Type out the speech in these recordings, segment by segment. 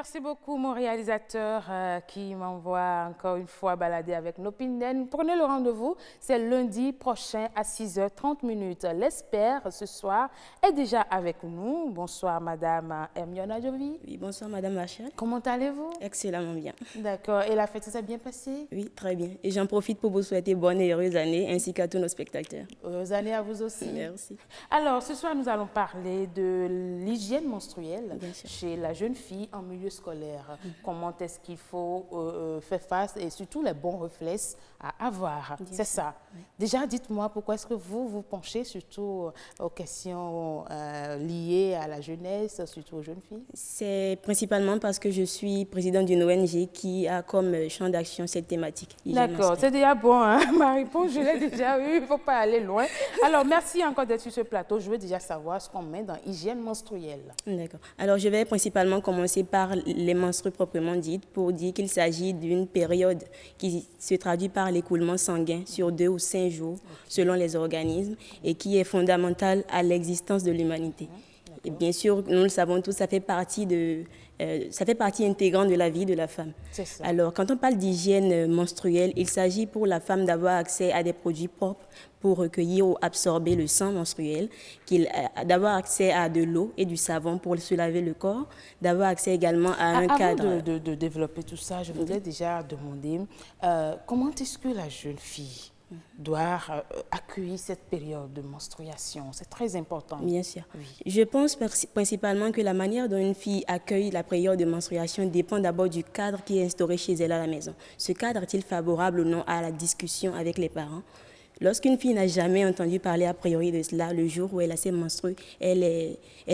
Merci beaucoup, mon réalisateur qui m'envoie encore une fois balader avec nos Pinden. Prenez le rendez-vous, c'est lundi prochain à 6h30. L'espère ce soir est déjà avec nous. Bonsoir, Madame Hermione Jovi. Oui, bonsoir, Madame Machel. Comment allez-vous? Excellemment bien. D'accord. Et la fête s'est bien passée? Oui, très bien. Et j'en profite pour vous souhaiter bonne et heureuse année, ainsi qu'à tous nos spectateurs. Heureuse année à vous aussi. Merci. Alors, ce soir, nous allons parler de l'hygiène menstruelle chez la jeune fille en milieu scolaire. Comment est-ce qu'il faut faire face et surtout les bons réflexes à avoir. C'est ça. Oui. Déjà, dites-moi, pourquoi est-ce que vous vous penchez surtout aux questions liées à la jeunesse, surtout aux jeunes filles? C'est principalement parce que je suis présidente d'une ONG qui a comme champ d'action cette thématique. D'accord, c'est déjà bon, hein? Ma réponse, je l'ai déjà eue, il ne faut pas aller loin. Alors, merci encore d'être sur ce plateau. Je veux déjà savoir ce qu'on met dans hygiène menstruelle. D'accord. Alors, je vais principalement commencer par les menstrues proprement dites pour dire qu'il s'agit d'une période qui se traduit par l'écoulement sanguin sur 2 ou 5 jours selon les organismes et qui est fondamentale à l'existence de l'humanité. Et bien sûr, nous le savons tous, ça fait partie intégrante de la vie de la femme. Alors, quand on parle d'hygiène menstruelle, il s'agit pour la femme d'avoir accès à des produits propres pour recueillir ou absorber le sang menstruel, d'avoir accès à de l'eau et du savon pour se laver le corps, d'avoir accès également à un cadre. Avant de développer tout ça, je voudrais déjà demander comment est-ce que la jeune fille doit accueillir cette période de menstruation. C'est très important. Bien sûr. Oui. Je pense principalement que la manière dont une fille accueille la période de menstruation dépend d'abord du cadre qui est instauré chez elle à la maison. Ce cadre est-il favorable ou non à la discussion avec les parents? Lorsqu'une fille n'a jamais entendu parler a priori de cela, le jour où elle a ses menstrues, elle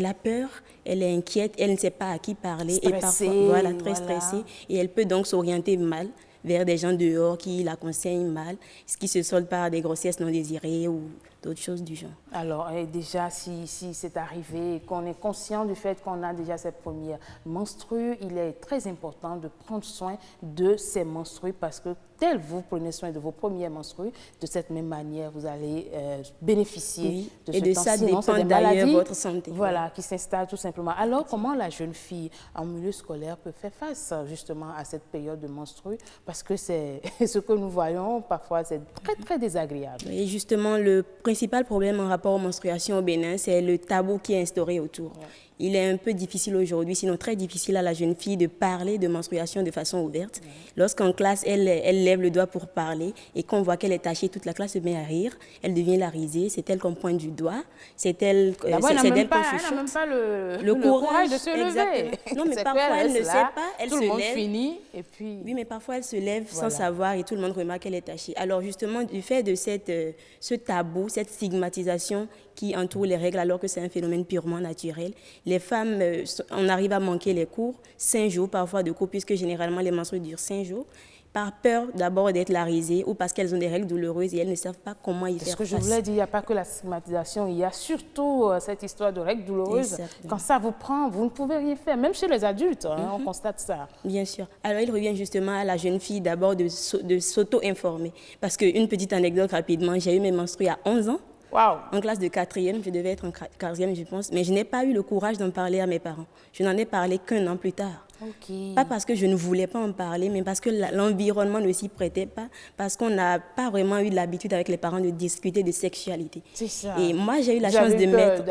a peur, elle est inquiète, elle ne sait pas à qui parler. Stressée, et parfois, très stressée. Et elle peut donc s'orienter mal vers des gens dehors qui la conseillent mal, ce qui se solde par des grossesses non désirées ou d'autres choses du genre. Alors, déjà, si c'est arrivé et qu'on est conscient du fait qu'on a déjà cette première menstrue, il est très important de prendre soin de ces menstrues parce que tel vous prenez soin de vos premières menstrues, de cette même manière, vous allez bénéficier de ce temps. Et de ça dépend d'ailleurs votre santé. Voilà, qui s'installe tout simplement. Alors, comment la jeune fille en milieu scolaire peut faire face justement à cette période de menstrue? Parce que c'est ce que nous voyons, parfois, c'est très, très désagréable. Et justement, le principal problème en rapport aux menstruations au Bénin, c'est le tabou qui est instauré autour. Ouais. Il est un peu difficile aujourd'hui, sinon très difficile à la jeune fille de parler de menstruation de façon ouverte. Ouais. Lorsqu'en classe, elle lève le doigt pour parler et qu'on voit qu'elle est tachée, toute la classe se met à rire. Elle devient la risée, c'est elle qu'on pointe du doigt, c'est elle qu'on chuchote. Elle n'a même pas le courage de se lever. Non, mais parfois elle ne sait pas, elle se lève. Tout le monde finit et puis... Oui, mais parfois elle se lève sans savoir et tout le monde remarque qu'elle est tachée. Alors justement, du fait de ce tabou, cette stigmatisation qui entoure les règles alors que c'est un phénomène purement naturel, les femmes, on arrive à manquer les cours, 5 jours parfois de cours, puisque généralement les menstrues durent 5 jours, par peur d'abord d'être la risée ou parce qu'elles ont des règles douloureuses et elles ne savent pas comment y faire face. C'est ce que je voulais dire, il n'y a pas que la stigmatisation, il y a surtout cette histoire de règles douloureuses. Quand ça vous prend, vous ne pouvez rien faire, même chez les adultes, on constate ça. Bien sûr. Alors il revient justement à la jeune fille d'abord de s'auto-informer. Parce qu'une petite anecdote rapidement, j'ai eu mes menstrues à 11 ans. Wow. En classe de 4e, je devais être en 4e, je pense, mais je n'ai pas eu le courage d'en parler à mes parents. Je n'en ai parlé qu'1 an plus tard. Okay. Pas parce que je ne voulais pas en parler, mais parce que l'environnement ne s'y prêtait pas, parce qu'on n'a pas vraiment eu l'habitude avec les parents de discuter de sexualité. C'est ça. Et moi, j'ai eu la chance de m'être...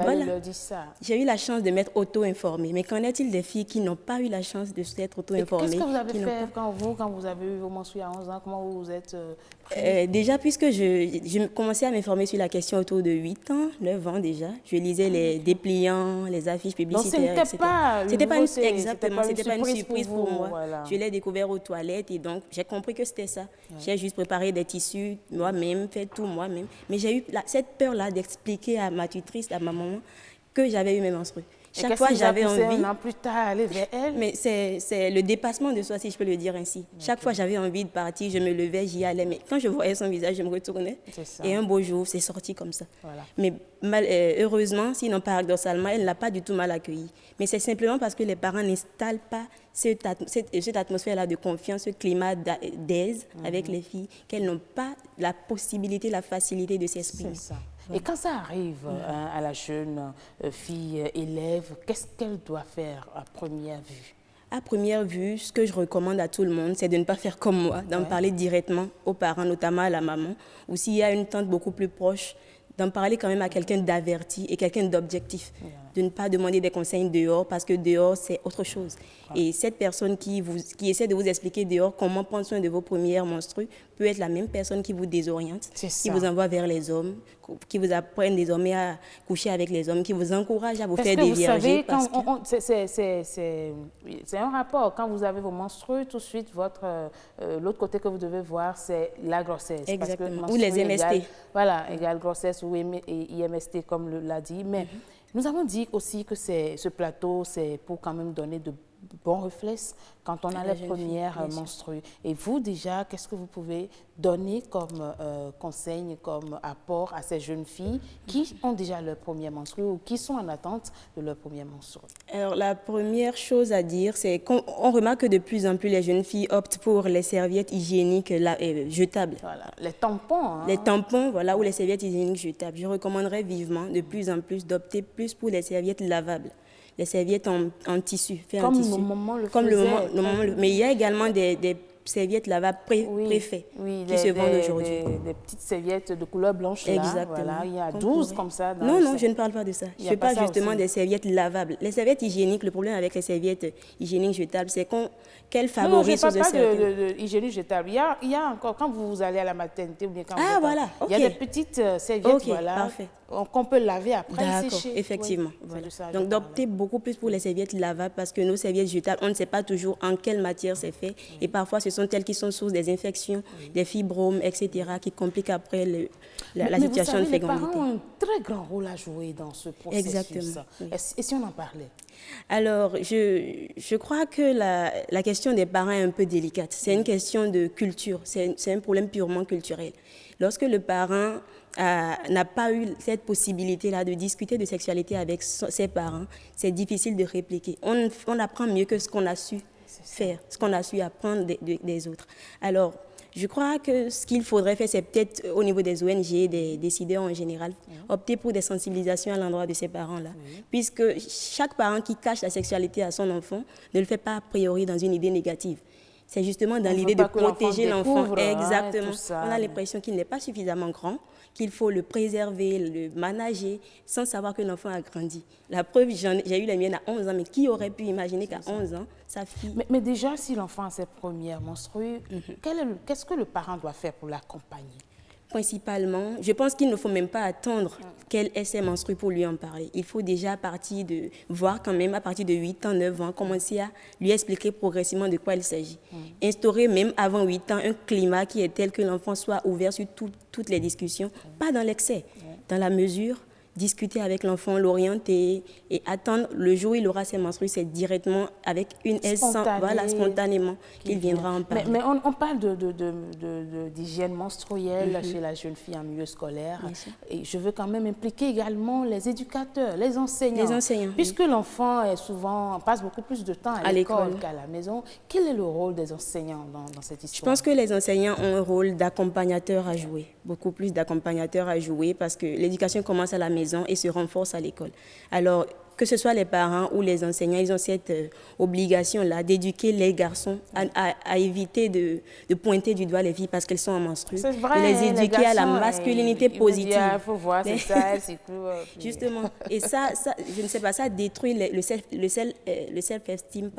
J'ai eu la chance de m'être auto-informée. Mais qu'en est-il des filles qui n'ont pas eu la chance de s'être auto-informées? Qu'est-ce que vous avez fait quand vous avez eu vos menstrues à 11 ans? Comment vous vous êtes déjà, puisque je commençais à m'informer sur la question autour de 8 ans, 9 ans déjà, je lisais les dépliants, les affiches publicitaires, etc. C'était pas une surprise pour moi. Voilà. Je l'ai découvert aux toilettes et donc j'ai compris que c'était ça. Ouais. J'ai juste préparé des tissus moi-même, fait tout moi-même. Mais j'ai eu cette peur-là d'expliquer à ma tutrice, à ma maman, que j'avais eu mes menstrues. Chaque fois, j'avais envie. Un an plus tard, aller vers elle. Mais c'est le dépassement de soi, si je peux le dire ainsi. Okay. Chaque fois, j'avais envie de partir, je me levais, j'y allais. Mais quand je voyais son visage, je me retournais. Et un beau jour, c'est sorti comme ça. Voilà. Mais heureusement, sinon paradoxalement, elle ne l'a pas du tout mal accueilli. Mais c'est simplement parce que les parents n'installent pas cette atmosphère-là de confiance, ce climat d'aise avec les filles, qu'elles n'ont pas la possibilité, la facilité de s'exprimer. C'est ça. Et quand ça arrive à la jeune fille élève, qu'est-ce qu'elle doit faire à première vue? À première vue, ce que je recommande à tout le monde, c'est de ne pas faire comme moi, d'en parler directement aux parents, notamment à la maman, ou s'il y a une tante beaucoup plus proche, d'en parler quand même à quelqu'un d'averti et quelqu'un d'objectif. De ne pas demander des conseils dehors, parce que dehors, c'est autre chose. Et cette personne qui essaie de vous expliquer dehors comment prendre soin de vos premières menstrues peut être la même personne qui vous désoriente, qui vous envoie vers les hommes, qui vous apprenne désormais à coucher avec les hommes, qui vous encourage à vous faire dévierger. Parce que vous savez, c'est un rapport. Quand vous avez vos menstrues, tout de suite, l'autre côté que vous devez voir, c'est la grossesse. Exactement. Ou les MST. Voilà, égale grossesse ou IMST, comme l'a dit. Mais nous avons dit aussi que ce plateau, c'est pour quand même donner de bons réflexes quand on a les premières menstrues. Et vous, déjà, qu'est-ce que vous pouvez donner comme conseil, comme apport à ces jeunes filles qui ont déjà leur première menstrue ou qui sont en attente de leur première menstrue? Alors, la première chose à dire, c'est qu'on remarque que de plus en plus les jeunes filles optent pour les serviettes hygiéniques jetables. Voilà, les tampons. Hein. Les tampons, voilà, ou les serviettes hygiéniques jetables. Je recommanderais vivement, de plus en plus, d'opter plus pour les serviettes lavables. Les serviettes en tissu, faites en tissu. Comme le moment. Mais il y a également des serviettes lavables préfets qui se vendent aujourd'hui. Des petites serviettes de couleur blanche. Exactement. Là, voilà, il y a 12 comme ça. Non, je ne parle pas de ça. Je parle justement des serviettes lavables. Les serviettes hygiéniques, le problème avec les serviettes hygiéniques jetables, c'est qu'elles favorisent... Non, je ne parle pas de hygiénique jetable. Il y a encore, quand vous allez à la maternité ou bien quand il y a des petites serviettes qu'on peut laver après et sécher. Effectivement. Oui, voilà. Donc, d'opter beaucoup plus pour les serviettes lavables parce que nos serviettes jetables, on ne sait pas toujours en quelle matière c'est fait. Et parfois, ce sont elles qui sont source des infections, des fibromes, etc., qui compliquent après la situation de fécondité. Les parents ont un très grand rôle à jouer dans ce processus. Exactement. Oui. Et si on en parlait? Alors, je crois que la question des parents est un peu délicate. C'est une question de culture. C'est un problème purement culturel. Lorsque le parent n'a pas eu cette possibilité-là de discuter de sexualité avec ses parents, c'est difficile de répliquer. On apprend mieux que ce qu'on a su faire, ce qu'on a su apprendre des autres. Alors, je crois que ce qu'il faudrait faire, c'est peut-être au niveau des ONG, des décideurs en général, opter pour des sensibilisations à l'endroit de ces parents-là. Puisque chaque parent qui cache la sexualité à son enfant ne le fait pas a priori dans une idée négative. C'est justement dans l'idée de protéger l'enfant. Exactement. On a l'impression qu'il n'est pas suffisamment grand, qu'il faut le préserver, le manager, sans savoir que l'enfant a grandi. La preuve, j'ai eu la mienne à 11 ans, mais qui aurait pu imaginer qu'à 11 ans, sa fille... Mais déjà, si l'enfant a ses premières menstrues, qu'est-ce que le parent doit faire pour l'accompagner? Principalement, je pense qu'il ne faut même pas attendre qu'elle ait ses menstrues pour lui en parler. Il faut déjà voir quand même à partir de 8 ans, 9 ans, commencer à lui expliquer progressivement de quoi il s'agit. Instaurer même avant 8 ans un climat qui est tel que l'enfant soit ouvert sur toutes les discussions, pas dans l'excès, dans la mesure, discuter avec l'enfant, l'orienter et attendre le jour où il aura ses menstrues, c'est directement avec une aise, spontanément qu'il viendra en parler. Mais on parle d'hygiène menstruelle chez la jeune fille en milieu scolaire. Et je veux quand même impliquer également les éducateurs, les enseignants. Puisque l'enfant passe beaucoup plus de temps à l'école qu'à la maison. Quel est le rôle des enseignants dans cette histoire? Je pense que les enseignants ont un rôle d'accompagnateur à jouer, beaucoup plus d'accompagnateur à jouer parce que l'éducation commence à la maison et se renforce à l'école. Alors, que ce soit les parents ou les enseignants, ils ont cette obligation-là d'éduquer les garçons à éviter de pointer du doigt les filles parce qu'elles sont en menstrues. C'est vrai, de les éduquer à la masculinité positive. Il faut voir, c'est ça, c'est tout. Justement. Et ça, je ne sais pas, ça détruit le self-esteem,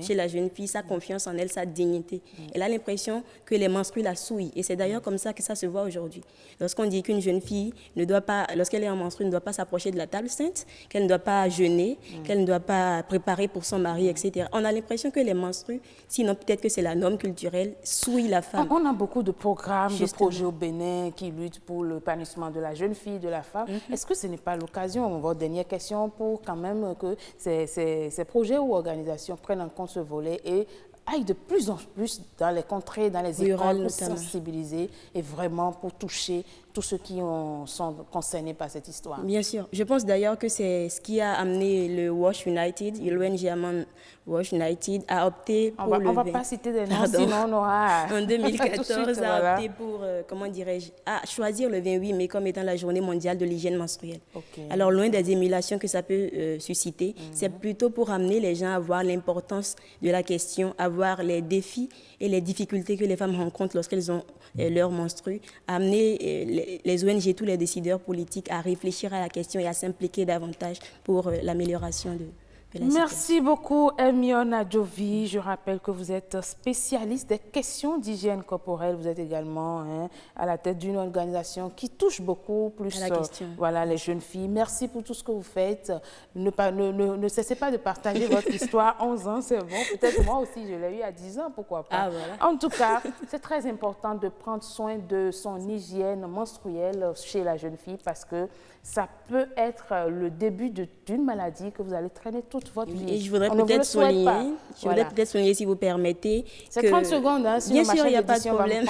chez la jeune fille, sa confiance en elle, sa dignité. Elle a l'impression que les menstrues la souillent. Et c'est d'ailleurs comme ça que ça se voit aujourd'hui. Lorsqu'on dit qu'une jeune fille ne doit pas, lorsqu'elle est en menstrue, ne doit pas s'approcher de la table sainte, qu'elle ne doit pas jeûner, qu'elle ne doit pas préparer pour son mari, etc. On a l'impression que les menstrues, sinon peut-être que c'est la norme culturelle, souillent la femme. On a beaucoup de programmes, de projets au Bénin qui luttent pour le l'épanouissement de la jeune fille, de la femme. Est-ce que ce n'est pas l'occasion, votre dernière question, pour quand même que ces projets ou organisations prennent en compte ce volet et aillent de plus en plus dans les contrées, dans les écoles, pour sensibiliser et vraiment pour toucher tous ceux qui sont concernés par cette histoire. Bien sûr. Je pense d'ailleurs que c'est ce qui a amené le Wash United, l'ONG Amman Wash United, à opter pour On ne va pas citer des noms, sinon on aura... En 2014, a opté pour, comment dirais-je, à choisir le 28 mai comme étant la journée mondiale de l'hygiène menstruelle. Alors, loin des émulations que ça peut susciter, c'est plutôt pour amener les gens à voir l'importance de la question, à voir les défis et les difficultés que les femmes rencontrent lorsqu'elles ont leur menstrue, amener les ONG, tous les décideurs politiques à réfléchir à la question et à s'impliquer davantage pour l'amélioration de la situation. Merci beaucoup, Hermione Adjovi. Je rappelle que vous êtes spécialiste des questions d'hygiène corporelle. Vous êtes également à la tête d'une organisation qui touche beaucoup plus voilà, les jeunes filles. Merci pour tout ce que vous faites. Ne cessez pas de partager votre histoire. 11 ans, c'est bon. Peut-être moi aussi, je l'ai eu à 10 ans, pourquoi pas. Voilà. En tout cas, c'est très important de prendre soin de son hygiène menstruelle chez la jeune fille parce que ça peut être le début d'une maladie que vous allez traîner toute votre vie. Et je voudrais peut-être souligner, si vous permettez, c'est 30 secondes, hein, bien sûr, il n'y a pas de problème,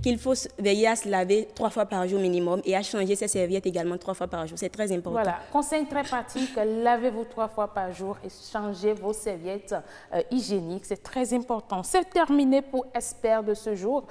qu'il faut veiller à se laver 3 fois par jour minimum et à changer ses serviettes également 3 fois par jour. C'est très important. Voilà, conseil très pratique, lavez-vous 3 fois par jour et changez vos serviettes hygiéniques. C'est très important. C'est terminé pour Espère de ce jour.